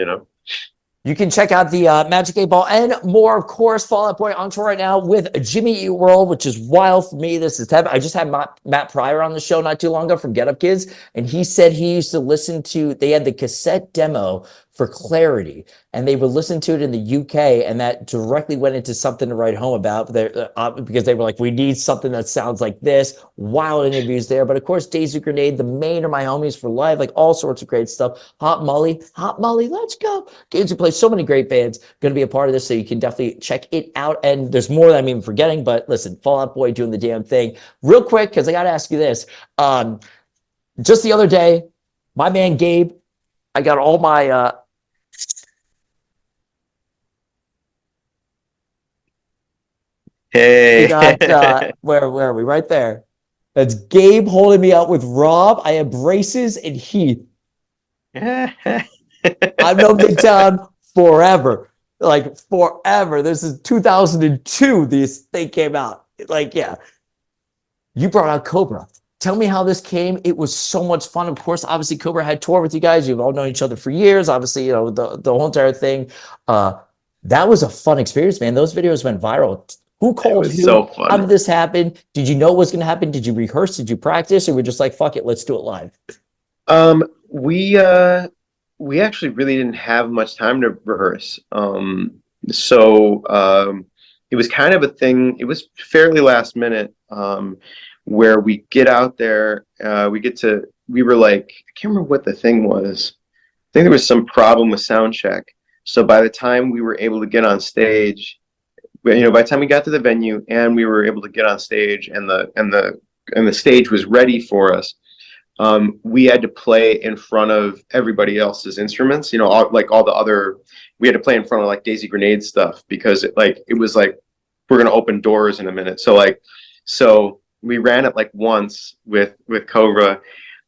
You can check out the Magic 8 Ball and more, of course. Fall Out Boy on tour right now with Jimmy Eat World, which is wild for me. This is heaven. I just had Matt Pryor on the show not too long ago from Get Up Kids, and he said he used to listen to, they had the cassette demo for Clarity, and they would listen to it in the UK, and that directly went into something to write home about because they were like, we need something that sounds like this. Wild interviews there. But of course, Daisy Grenade, the Maine are my homies for life, like all sorts of great stuff. Hot Molly, let's go. Games who play so many great bands, going to be a part of this, so you can definitely check it out. And there's more that I'm even forgetting, but listen, Fall Out Boy doing the damn thing. Real quick, because I got to ask you this. Just the other day, my man Gabe, I got all my Hey, got, where are we? Right there. That's Gabe holding me up with Rob. I have braces and Heath. I've known Midtown forever. Like forever. This is 2002. This thing came out. Like, yeah. You brought out Cobra. Tell me how this came. It was so much fun. Of course, obviously, Cobra had toured with you guys. You've all known each other for years. Obviously, the whole entire thing. That was a fun experience, man. Those videos went viral. Who called who? So fun. How did this happen? Did you know it was going to happen? Did you rehearse? Did you practice? Or were just like, fuck it, let's do it live? We actually really didn't have much time to rehearse. So it was kind of a thing. It was fairly last minute, where we get out there. We were like, I can't remember what the thing was. I think there was some problem with sound check. So by the time we were able to get on stage, by the time we got to the venue and we were able to get on stage, and the stage was ready for us, we had to play in front of everybody else's instruments. All the other, we had to play in front of like Daisy Grenade stuff, because it was like, we're gonna open doors in a minute. So we ran it like once with Cobra,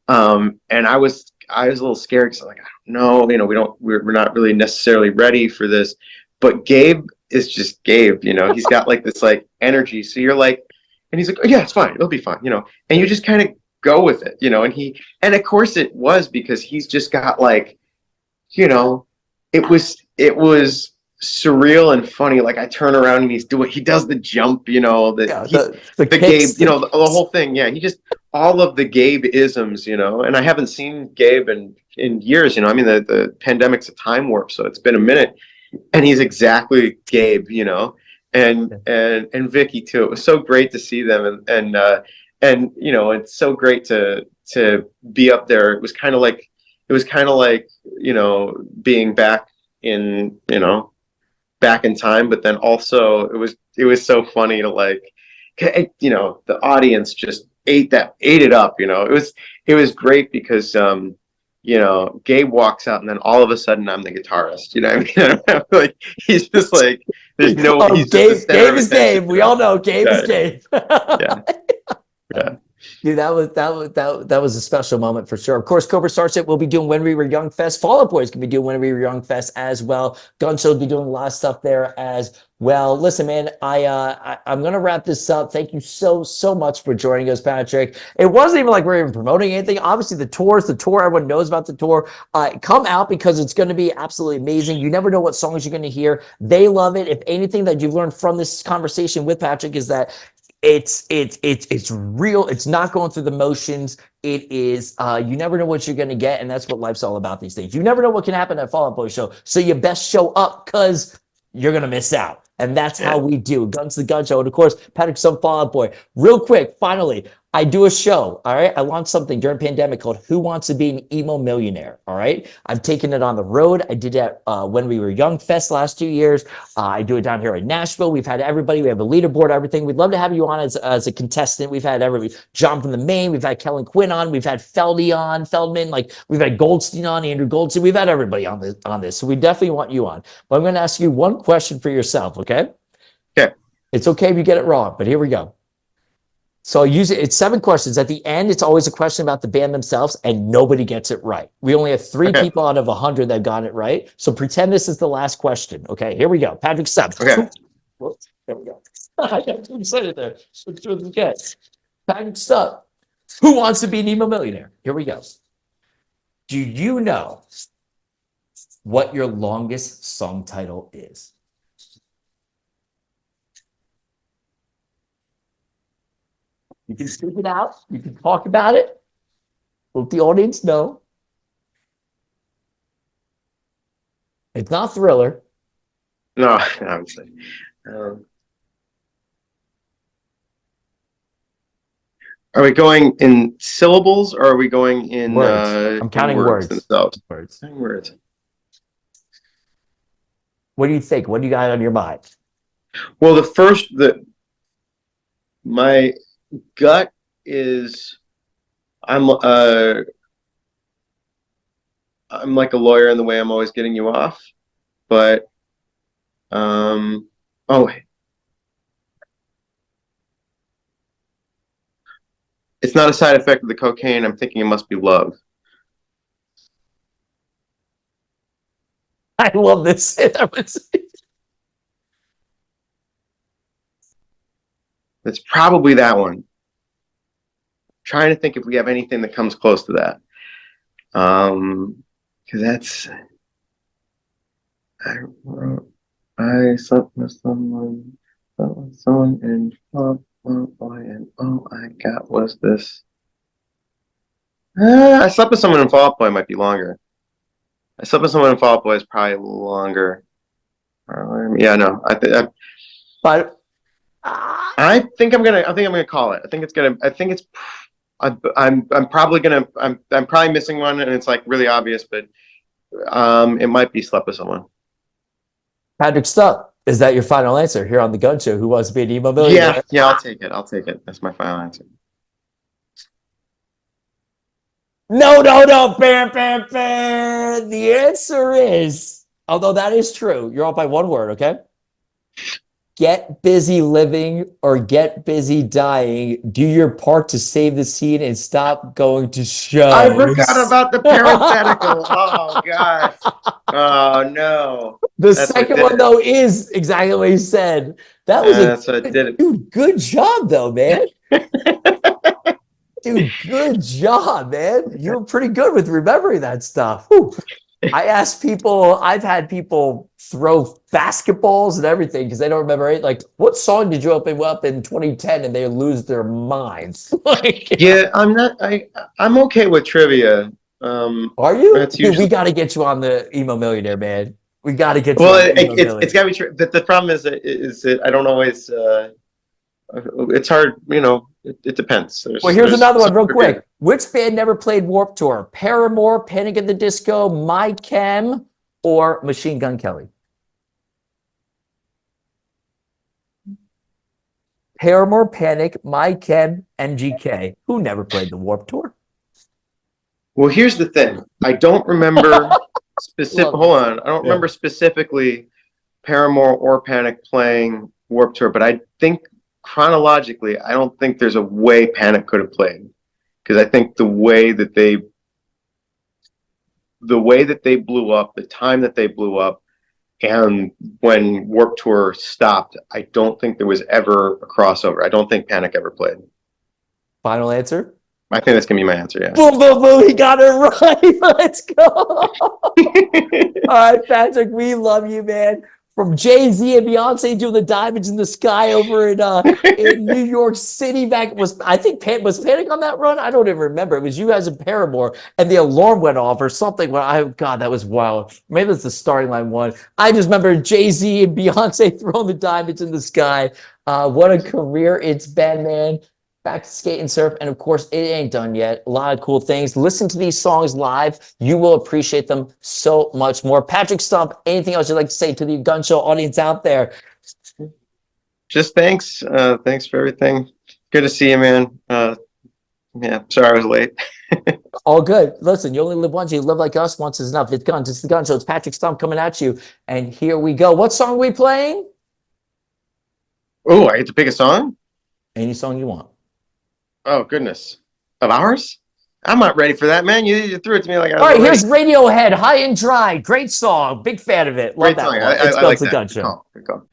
and I was a little scared, because I'm like, I don't know, we're not really necessarily ready for this. But Gabe is just Gabe, he's got like this like energy. So you're like, and he's like, oh, yeah, it's fine, it'll be fine, and you just kind of go with it, and of course it was, because he's just got like, it was surreal and funny. Like I turn around and he does the jump, the Gabe, the whole thing. Yeah, he just, all of the Gabe isms, and I haven't seen Gabe in years, the pandemic's a time warp, so it's been a minute, and he's exactly Gabe, and Vicky too. It was so great to see them, and it's so great to be up there. It was kind of like being back in time, but then also it was so funny to like, the audience just ate it up. It was great, because Gabe walks out, and then all of a sudden I'm the guitarist. What I mean? Like he's just like, there's no. He's Gabe is Gabe. We all know Gabe is Gabe. Yeah. Dude, that was a special moment for sure. Of course, Cobra Starship will be doing When We Were Young Fest. Fall Out Boy is going to be doing When We Were Young Fest as well. Gunz will be doing a lot of stuff there as well. Listen, man, I'm going to wrap this up. Thank you so much for joining us, Patrick. It wasn't even like we're even promoting anything. Obviously, the tour. Everyone knows about the tour. Come out, because it's going to be absolutely amazing. You never know what songs you're going to hear. They love it. If anything that you've learned from this conversation with Patrick is that It's real. It's not going through the motions. It is you never know what you're gonna get, and that's what life's all about these days. You never know what can happen at Fall Out Boy show. So you best show up because you're gonna miss out. And that's how we do Guns the Gun Show. And of course, Patrick Stump Fall Out Boy. Real quick, finally, I do a show. All right. I launched something during pandemic called Who Wants to Be an Emo Millionaire? All right. I'm taking it on the road. I did that when we were Young Fest last 2 years. I do it down here in Nashville. We've had everybody. We have a leaderboard, everything. We'd love to have you on as a contestant. We've had everybody. John from the Maine. We've had Kellen Quinn on. We've had Feldman. Like we've had Goldstein on, Andrew Goldstein. We've had everybody on this. So we definitely want you on. But I'm going to ask you one question for yourself. Okay. Okay. It's okay if you get it wrong, but here we go. So I use it. It's 7 questions. At the end, it's always a question about the band themselves, and nobody gets it right. We only have 3 people out of 100 that got it right. So pretend this is the last question. Okay, here we go. Patrick Stump. Okay. Whoops, there we go. I got too excited there. Patrick Stump. Who wants to be an emo millionaire? Here we go. Do you know what your longest song title is? You can speak it out. You can talk about it. Let the audience know. It's not Thriller. No, obviously. Are we going in syllables or are we going in words? I'm counting words themselves? Words. Words. What do you think? What do you got on your mind? Well, my gut is I'm like a lawyer in the way I'm always getting you off, but it's not a side effect of the cocaine. I'm thinking it must be love. I love this. It's probably that one. Trying to think if we have anything that comes close to that. Because that's I slept with someone, and oh boy, and all I got was this. I slept with someone in Fall Out Boy might be longer. I slept with someone in Fall Out Boy is probably longer. Yeah, no, but I think I'm gonna call it. I'm probably missing one, and it's like really obvious, but it might be slept with someone. Patrick Stump, is that your final answer here on the Gun Show? Who wants to be an emo millionaire? Yeah, I'll take it. That's my final answer. No. Bam. The answer is, although that is true, you're off by 1 word, okay? Get busy living or get busy dying. Do your part to save the scene and stop going to shows. I forgot about the parenthetical. Oh, gosh. Oh, no. That's second one, though, is exactly what you said. That was dude, good job, though, man. Dude, good job, man. You were pretty good with remembering that stuff. Whew. I've had people throw basketballs and everything because they don't remember it. Like, what song did you open up in 2010 and they lose their minds? Yeah, I'm okay with trivia. Are you? Dude, we got to get you on the Emo Millionaire, man. We got to get you. Well, it's got to be true. The problem is that I don't always. It's hard, It depends. Here's another one, real quick. Which band never played Warped Tour? Paramore, Panic at the Disco, My Chem, or Machine Gun Kelly? Paramore, Panic, My Chem, MGK. Who never played the Warped Tour? Well, here's the thing. I don't remember I don't remember specifically Paramore or Panic playing Warped Tour, but I think chronologically, I don't think there's a way Panic could have played, because I think the way that they blew up, the time that they blew up, and when Warped Tour stopped, I don't think there was ever a crossover. I don't think Panic ever played. Final answer? I think that's gonna be my answer. Yeah. Boom! He got it right. Let's go. All right, Patrick, we love you, man. from Jay-Z and Beyonce doing the Diamonds in the Sky over in New York City back I think was Panic on that run? I don't even remember. It was you guys in Paramore and the alarm went off or something. God, that was wild. Maybe that's the starting line one. I just remember Jay-Z and Beyonce throwing the Diamonds in the Sky. What a career it's been, man. Back to skate and surf, and of course, it ain't done yet. A lot of cool things. Listen to these songs live. You will appreciate them so much more. Patrick Stump, anything else you'd like to say to the Gun Show audience out there? Just thanks. Thanks for everything. Good to see you, man. Yeah, sorry I was late. All good. Listen, you only live once. You live like us. Once is enough. It's Guns. It's the Gun Show. It's Patrick Stump coming at you. And here we go. What song are we playing? Oh, I get to pick a song? Any song you want. Oh, goodness. Of ours? I'm not ready for that, man. You threw it to me like I was All right, ready. here's Radiohead, High and Dry. Great song. Big fan of it. Love Great that song. one. It's I Guns like the that. Gun Good Show. call. Good call.